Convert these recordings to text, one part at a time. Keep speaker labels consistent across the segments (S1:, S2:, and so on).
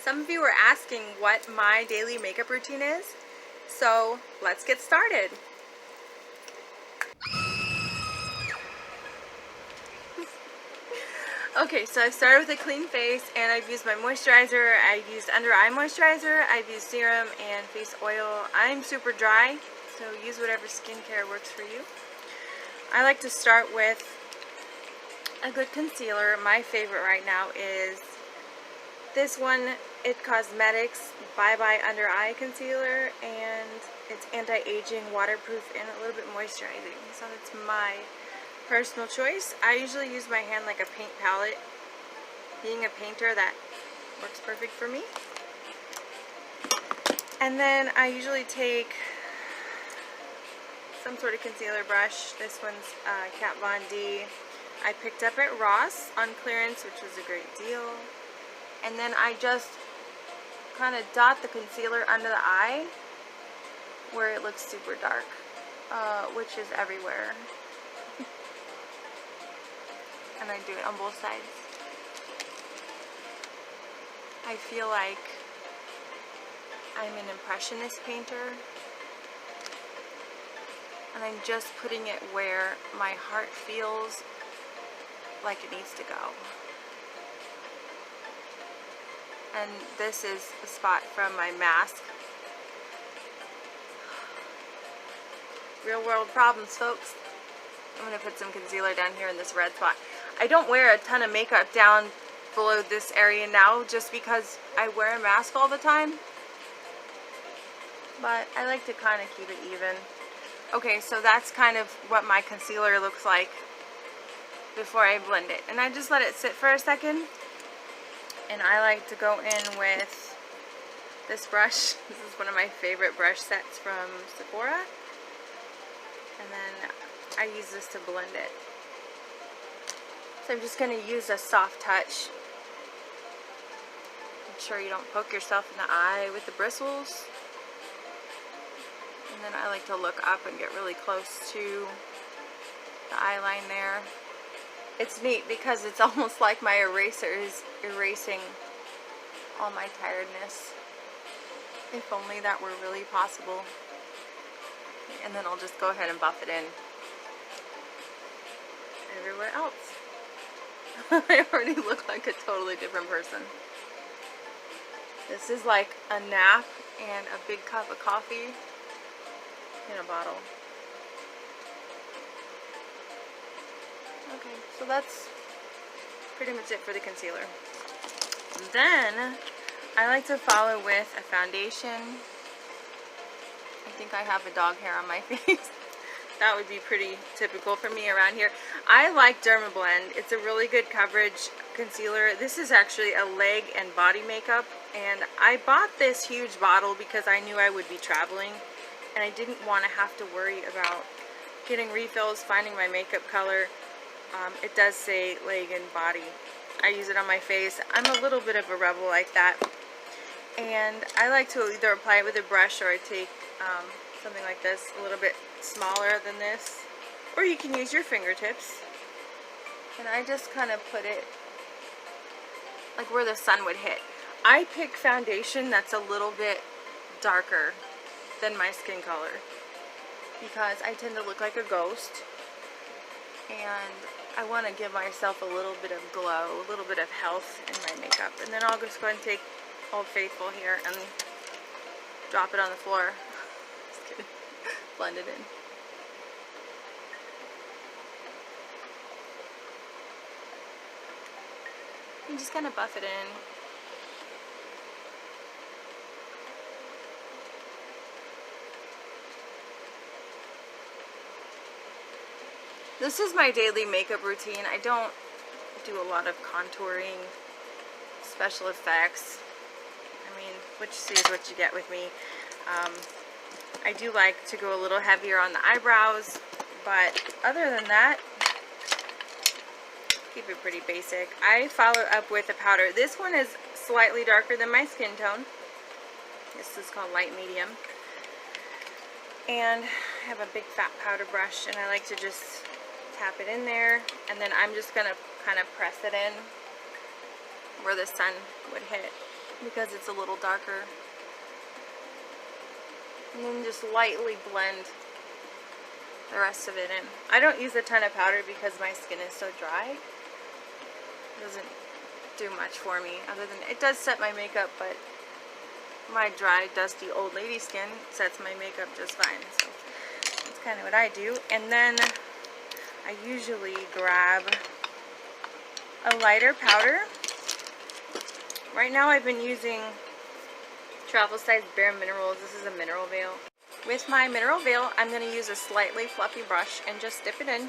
S1: Some of you were asking what my daily makeup routine is, so let's get started. Okay, so I've started with a clean face, and I've used my moisturizer, I've used under eye moisturizer, I've used serum and face oil. I'm super dry, so use whatever skincare works for you. I like to start with a good concealer. My favorite right now is this one, It Cosmetics Bye Bye Under Eye Concealer, and it's anti-aging, waterproof, and a little bit moisturizing. So that's my personal choice. I usually use my hand like a paint palette. Being a painter, that works perfect for me. And then I usually take some sort of concealer brush. This one's Kat Von D. I picked up at Ross on clearance, which was a great deal. And then I just kind of dot the concealer under the eye where it looks super dark, which is everywhere. And I do it on both sides. I feel like I'm an impressionist painter, and I'm just putting it where my heart feels like it needs to go. And this is a spot from my mask. Real world problems, folks. I'm going to put some concealer down here in this red spot. I don't wear a ton of makeup down below this area now just because I wear a mask all the time. But I like to kind of keep it even. Okay, so that's kind of what my concealer looks like before I blend it. And I just let it sit for a second. And I like to go in with this brush. This is one of my favorite brush sets from Sephora. And then I use this to blend it. So I'm just going to use a soft touch. Make sure you don't poke yourself in the eye with the bristles. And then I like to look up and get really close to the eye line there. It's neat because it's almost like my eraser is erasing all my tiredness. If only that were really possible. And then I'll just go ahead and buff it in everywhere else. I already look like a totally different person. This is like a nap and a big cup of coffee in a bottle. Okay, so that's pretty much it for the concealer. And then I like to follow with a foundation. I think I have a dog hair on my face. That would be pretty typical for me around here. I like Dermablend. It's a really good coverage concealer. This is actually a leg and body makeup, and I bought this huge bottle because I knew I would be traveling, and I didn't want to have to worry about getting refills, finding my makeup color. It does say leg and body. I use it on my face. I'm a little bit of a rebel like that, and I like to either apply it with a brush or I take something like this, a little bit smaller than this, or you can use your fingertips, and I just kind of put it like where the sun would hit. I pick foundation that's a little bit darker than my skin color because I tend to look like a ghost, and I want to give myself a little bit of glow, a little bit of health in my makeup. And then I'll just go ahead and take Old Faithful here and drop it on the floor. Just kidding. Blend it in. And just kind of buff it in. This is my daily makeup routine. I don't do a lot of contouring, special effects. I mean, what you see is what you get with me. I do like to go a little heavier on the eyebrows, but other than that, keep it pretty basic. I follow up with a powder. This one is slightly darker than my skin tone. This is called light medium. And I have a big fat powder brush, and I like to just tap it in there, and then I'm just going to kind of press it in where the sun would hit. because it's a little darker. And then just lightly blend the rest of it in. I don't use a ton of powder because my skin is so dry. It doesn't do much for me other than it does set my makeup, but my dry, dusty old lady skin sets my makeup just fine. So that's kind of what I do. And then I usually grab a lighter powder. Right now I've been using Travel Size Bare Minerals. This is a mineral veil. With my mineral veil, I'm going to use a slightly fluffy brush and just dip it in.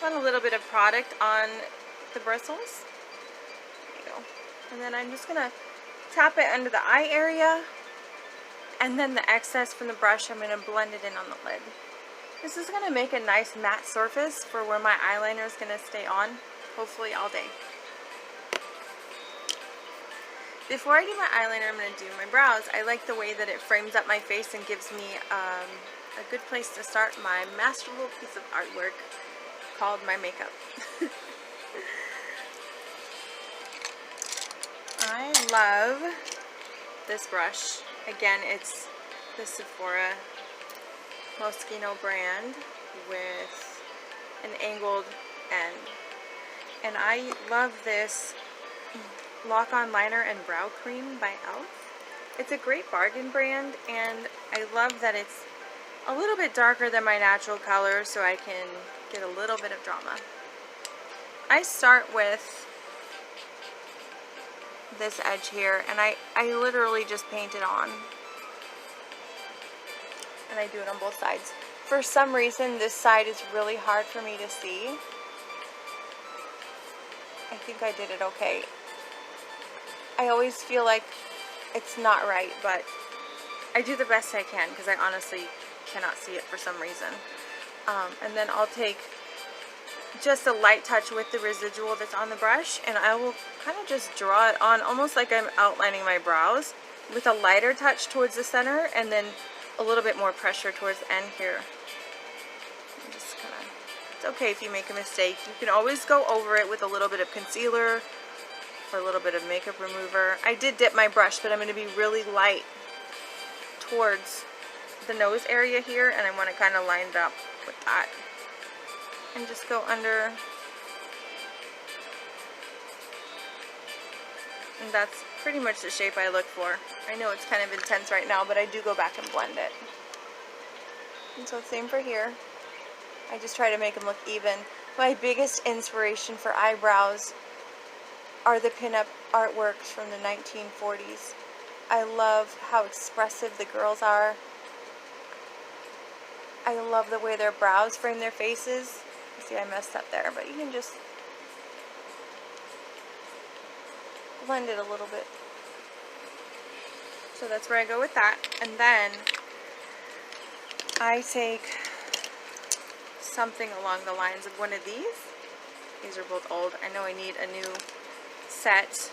S1: Put a little bit of product on the bristles. There you go. And then I'm just going to tap it under the eye area. And then the excess from the brush, I'm going to blend it in on the lid. This is going to make a nice matte surface for where my eyeliner is going to stay on, hopefully all day. Before I do my eyeliner, I'm going to do my brows. I like the way that it frames up my face and gives me a good place to start my masterful piece of artwork called my makeup. I love this brush. Again, it's the Sephora Moschino brand with an angled end. And I love this Lock-On Liner and Brow Cream by e.l.f. It's a great bargain brand, and I love that it's a little bit darker than my natural color, so I can get a little bit of drama. I start with this edge here, and I literally just paint it on. And I do it on both sides. For some reason, this side is really hard for me to see. I think I did it okay. I always feel like it's not right, but I do the best I can because I honestly cannot see it for some reason. And then I'll take just a light touch with the residual that's on the brush, and I will kind of just draw it on almost like I'm outlining my brows with a lighter touch towards the center and then a little bit more pressure towards the end here. Just kind of, it's okay if you make a mistake. You can always go over it with a little bit of concealer or a little bit of makeup remover. I did dip my brush, but I'm going to be really light towards the nose area here, and I want to kind of line it up with that. And just go under. And that's pretty much the shape I look for. I know it's kind of intense right now, but I do go back and blend it. And so same for here. I just try to make them look even. My biggest inspiration for eyebrows are the pinup artworks from the 1940s. I love how expressive the girls are. I love the way their brows frame their faces. See, I messed up there, but you can just blend it a little bit. So that's where I go with that. And then I take something along the lines of one of these. These are both old. I know I need a new set.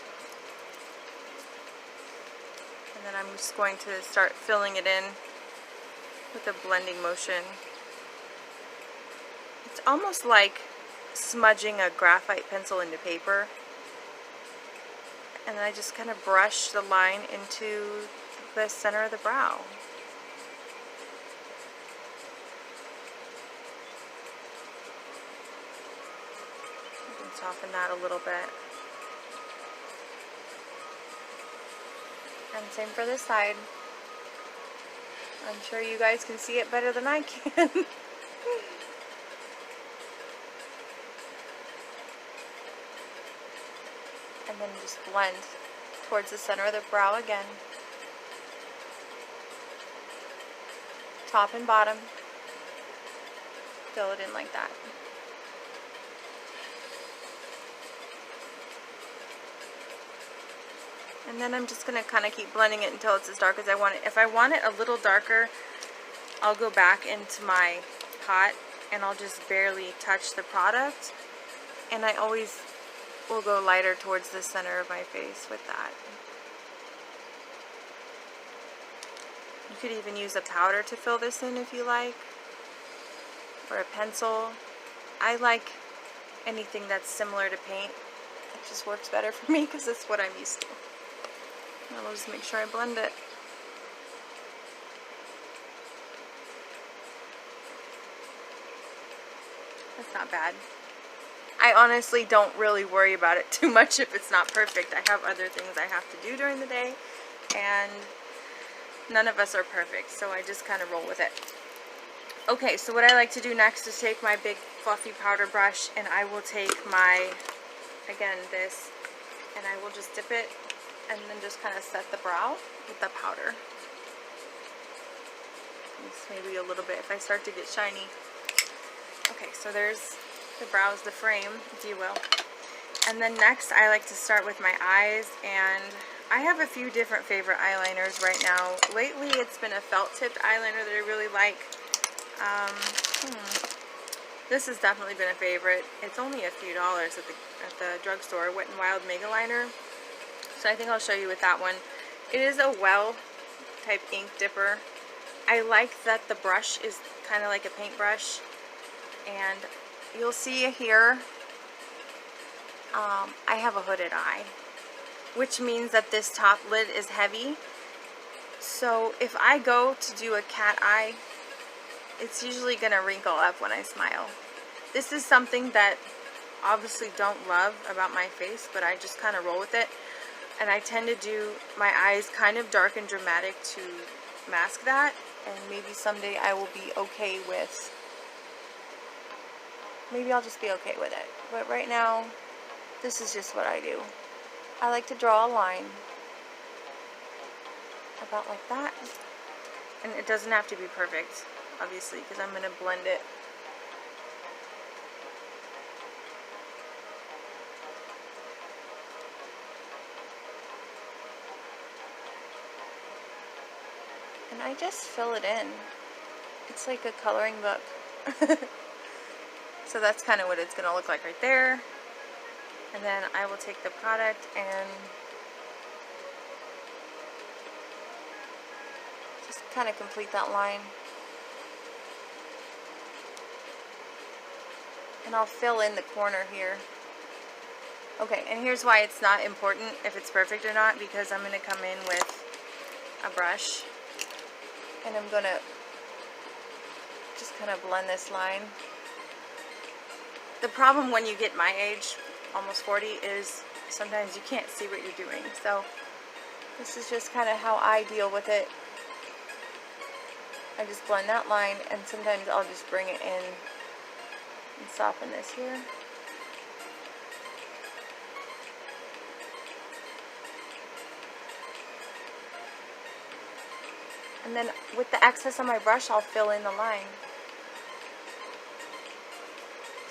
S1: And then I'm just going to start filling it in with a blending motion. It's almost like smudging a graphite pencil into paper. And then I just kind of brush the line into the center of the brow. You can soften that a little bit. And same for this side. I'm sure you guys can see it better than I can. And then just blend towards the center of the brow again. Top and bottom. Fill it in like that. And then I'm just going to kind of keep blending it until it's as dark as I want it. If I want it a little darker, I'll go back into my pot and I'll just barely touch the product. And I always will go lighter towards the center of my face with that. You could even use a powder to fill this in if you like, or a pencil. I like anything that's similar to paint. It just works better for me because it's what I'm used to. I'll just make sure I blend it. That's not bad. I honestly don't really worry about it too much if it's not perfect. I have other things I have to do during the day, and none of us are perfect, so I just kind of roll with it. Okay, so what I like to do next is take my big fluffy powder brush, and I will take my, again, this, and I will just dip it, and then just kind of set the brow with the powder. Just maybe a little bit if I start to get shiny. Okay, so there's the brows, the frame, if you will. And then next I like to start with my eyes, and I have a few different favorite eyeliners right now. Lately it's been a felt tipped eyeliner that I really like. This has definitely been a favorite. It's only a few dollars at the drugstore, Wet n Wild Mega Liner. So I think I'll show you with that one. It is a well type ink dipper. I like that the brush is kind of like a paintbrush, and you'll see here I have a hooded eye, which means that this top lid is heavy. So if I go to do a cat eye, it's usually going to wrinkle up when I smile. This is something that obviously don't love about my face, but I just kind of roll with it. And I tend to do my eyes kind of dark and dramatic to mask that, and maybe someday I will be okay with, maybe I'll just be okay with it. But right now, this is just what I do. I like to draw a line about like that, and it doesn't have to be perfect, obviously, because I'm going to blend it. And I just fill it in. It's like a coloring book. So that's kind of what it's going to look like right there. And then I will take the product and just kind of complete that line. And I'll fill in the corner here. Okay, and here's why it's not important if it's perfect or not, because I'm going to come in with a brush, and I'm going to just kind of blend this line. The problem when you get my age, almost 40, is sometimes you can't see what you're doing. So this is just kind of how I deal with it. I just blend that line, and sometimes I'll just bring it in and soften this here. And then with the excess on my brush, I'll fill in the line.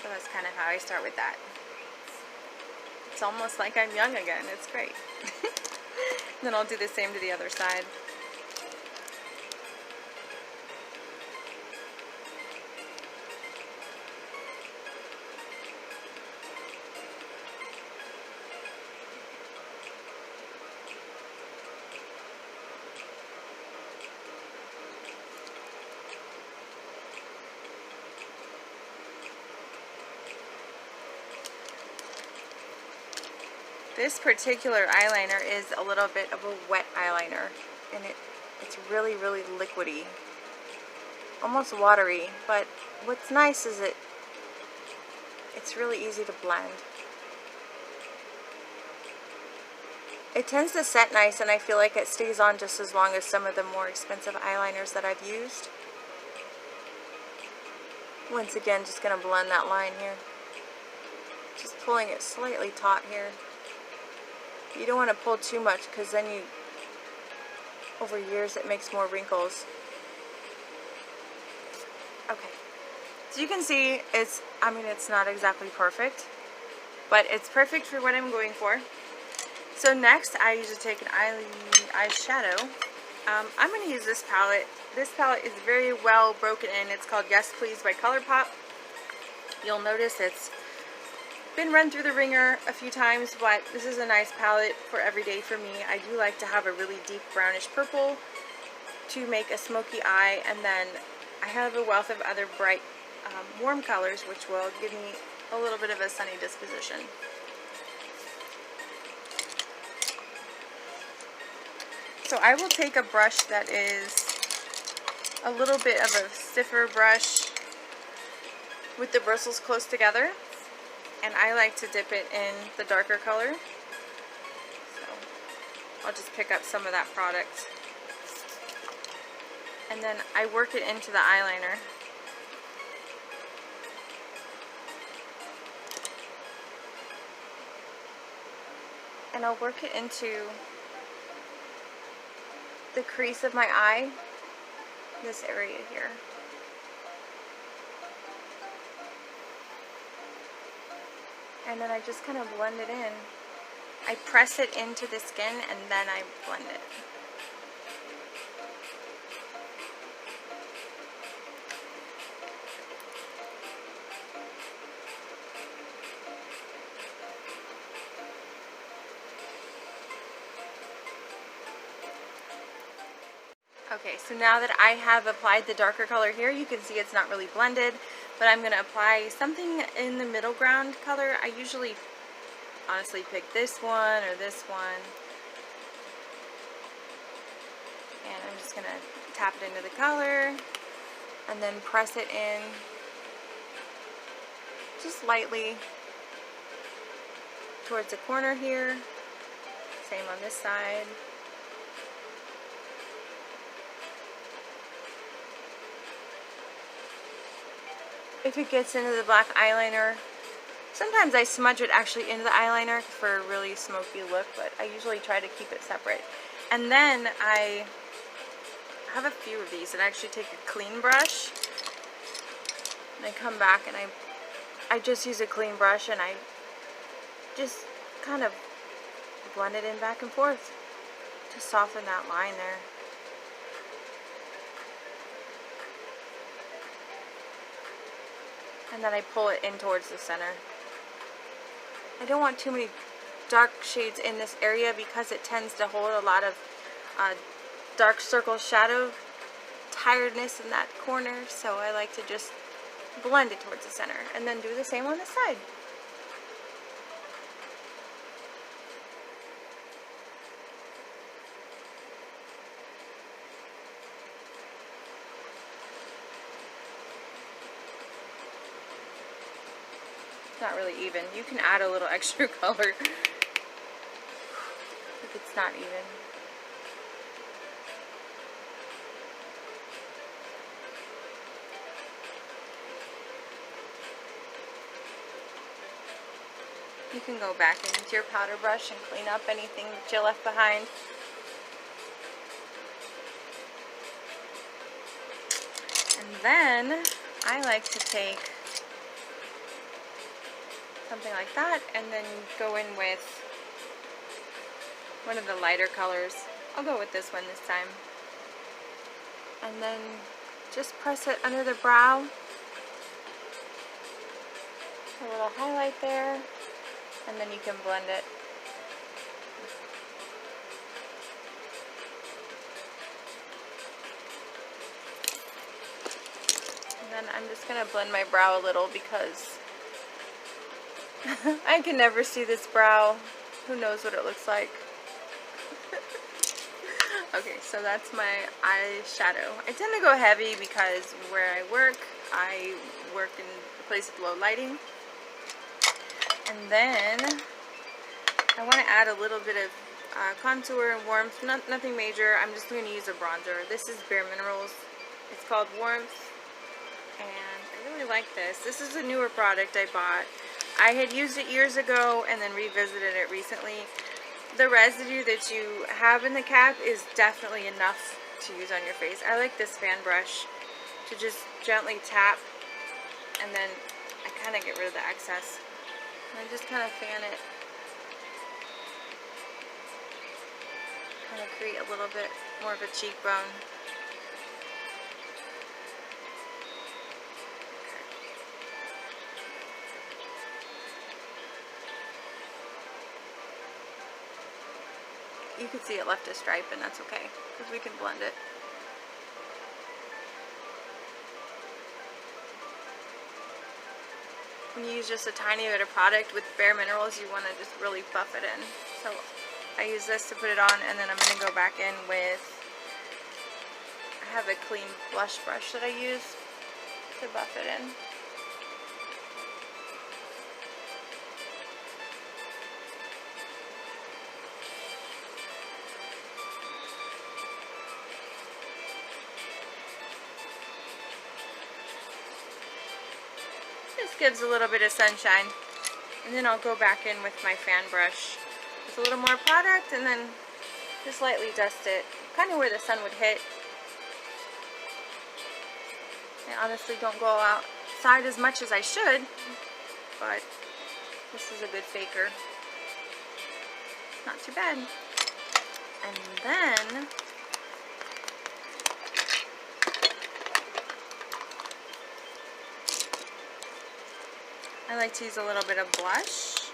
S1: So that's kind of how I start with that. It's almost like I'm young again. It's great. Then I'll do the same to the other side. This particular eyeliner is a little bit of a wet eyeliner, and it's really, really liquidy, almost watery, but what's nice is it's really easy to blend. It tends to set nice, and I feel like it stays on just as long as some of the more expensive eyeliners that I've used. Once again, just going to blend that line here. Just pulling it slightly taut here. You don't want to pull too much, because then over years it makes more wrinkles. Okay, so you can see it's not exactly perfect, but it's perfect for what I'm going for. So next I usually take an eyeshadow. I'm going to use this palette. This palette is very well broken in. It's called Yes Please by ColourPop. You'll notice it's been run through the ringer a few times, but this is a nice palette for every day for me. I do like to have a really deep brownish purple to make a smoky eye, and then I have a wealth of other bright warm colors which will give me a little bit of a sunny disposition. So I will take a brush that is a little bit of a stiffer brush with the bristles close together, and I like to dip it in the darker color. So I'll just pick up some of that product, and then I work it into the eyeliner. And I'll work it into the crease of my eye, this area here. And then I just kind of blend it in. I press it into the skin and then I blend it. Okay, so now that I have applied the darker color here, you can see it's not really blended, but I'm going to apply something in the middle ground color. I usually honestly pick this one or this one, and I'm just going to tap it into the color and then press it in just lightly towards the corner here. Same on this side. If it gets into the black eyeliner, sometimes I smudge it actually into the eyeliner for a really smoky look, but I usually try to keep it separate. And then I have a few of these, and I actually take a clean brush, and I come back and I just use a clean brush, and I just kind of blend it in back and forth to soften that line there. And then I pull it in towards the center. I don't want too many dark shades in this area because it tends to hold a lot of dark circle shadow tiredness in that corner, so I like to just blend it towards the center and then do the same on the side. Not really even. You can add a little extra color if it's not even. You can go back into your powder brush and clean up anything that you left behind. And then I like to take something like that and then go in with one of the lighter colors. I'll go with this one this time. And then just press it under the brow. A little highlight there, and then you can blend it. And then I'm just going to blend my brow a little because I can never see this brow. Who knows what it looks like? Okay, so that's my eyeshadow. I tend to go heavy because where I work in a place with low lighting. And then I want to add a little bit of contour and warmth. Nothing major. I'm just going to use a bronzer. This is Bare Minerals. It's called Warmth. And I really like this. This is a newer product I bought. I had used it years ago and then revisited it recently. The residue that you have in the cap is definitely enough to use on your face. I like this fan brush to just gently tap, and then I kind of get rid of the excess. And I just kind of fan it. Kind of create a little bit more of a cheekbone. You can see it left a stripe, and that's okay because we can blend it. When you use just a tiny bit of product with Bare Minerals, you want to just really buff it in. So I use this to put it on, and then I'm going to go back in with, I have a clean blush brush that I use to buff it in. Just gives a little bit of sunshine. And then I'll go back in with my fan brush with a little more product, and then just lightly dust it, kind of where the sun would hit. I honestly don't go outside as much as I should, but this is a good faker. Not too bad. And then I like to use a little bit of blush,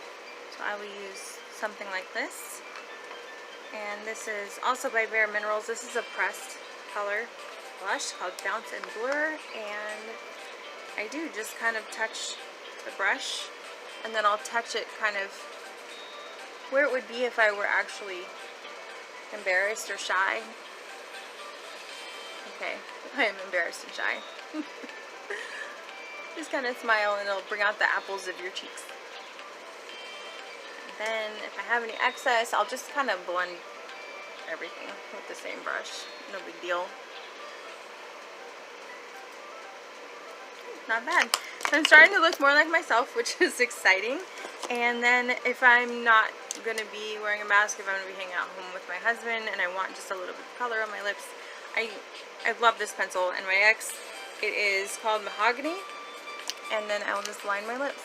S1: so I will use something like this. And this is also by Bare Minerals. This is a pressed color blush called Bounce and Blur, and I do just kind of touch the brush, and then I'll touch it kind of where it would be if I were actually embarrassed or shy. Okay, I am embarrassed and shy. Just kind of smile and it'll bring out the apples of your cheeks. And then if I have any excess, I'll just kind of blend everything with the same brush. No big deal. Not bad. So I'm starting to look more like myself, which is exciting. And then if I'm not going to be wearing a mask, if I'm going to be hanging out home with my husband and I want just a little bit of color on my lips, I love this pencil. And my ex, it is called Mahogany. And then I'll just line my lips.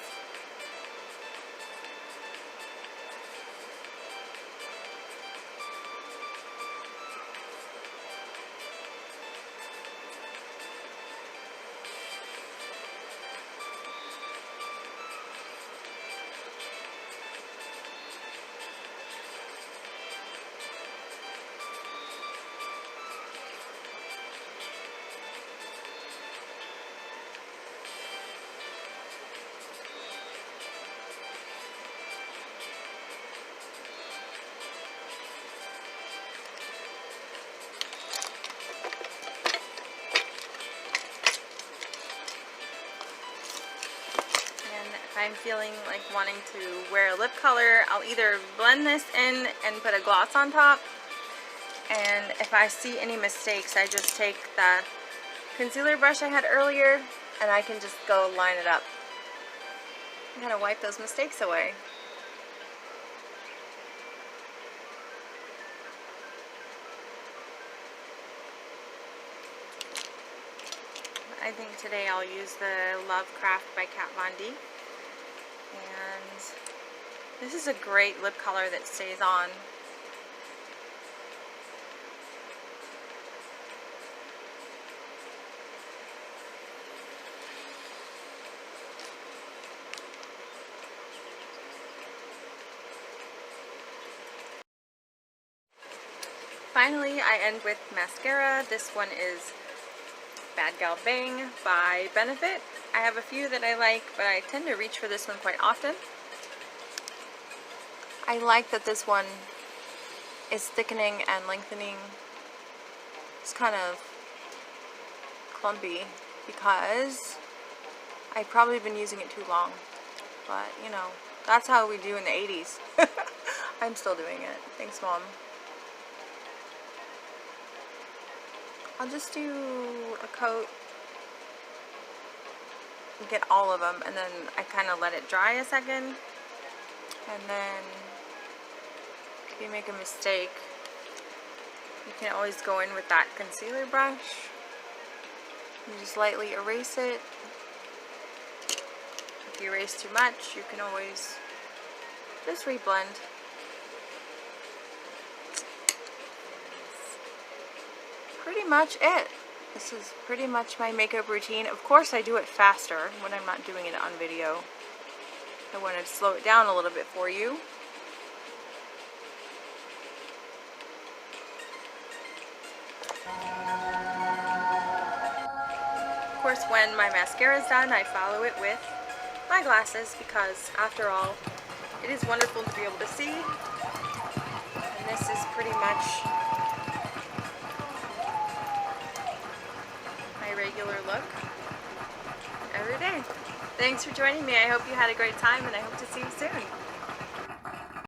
S1: If I'm feeling like wanting to wear a lip color, I'll either blend this in and put a gloss on top, and if I see any mistakes, I just take the concealer brush I had earlier and I can just go line it up. I'm gonna wipe those mistakes away. I think today I'll use the Lovecraft by Kat Von D. And this is a great lip color that stays on. Finally, I end with mascara. This one is Bad Gal Bang by Benefit. I have a few that I like, but I tend to reach for this one quite often. I like that this one is thickening and lengthening. It's kind of clumpy because I've probably been using it too long. But, you know, that's how we do in the 80s. I'm still doing it. Thanks, Mom. I'll just do a coat, get all of them, and then I kind of let it dry a second. And then if you make a mistake, you can always go in with that concealer brush and just lightly erase it. If you erase too much, you can always just reblend. Pretty much it. This is pretty much my makeup routine. Of course I do it faster when I'm not doing it on video. I wanted to slow it down a little bit for you. Of course, when my mascara is done, I follow it with my glasses because, after all, it is wonderful to be able to see. this is pretty much my regular look every day. Thanks for joining me. I hope you had a great time, and I hope to see you soon.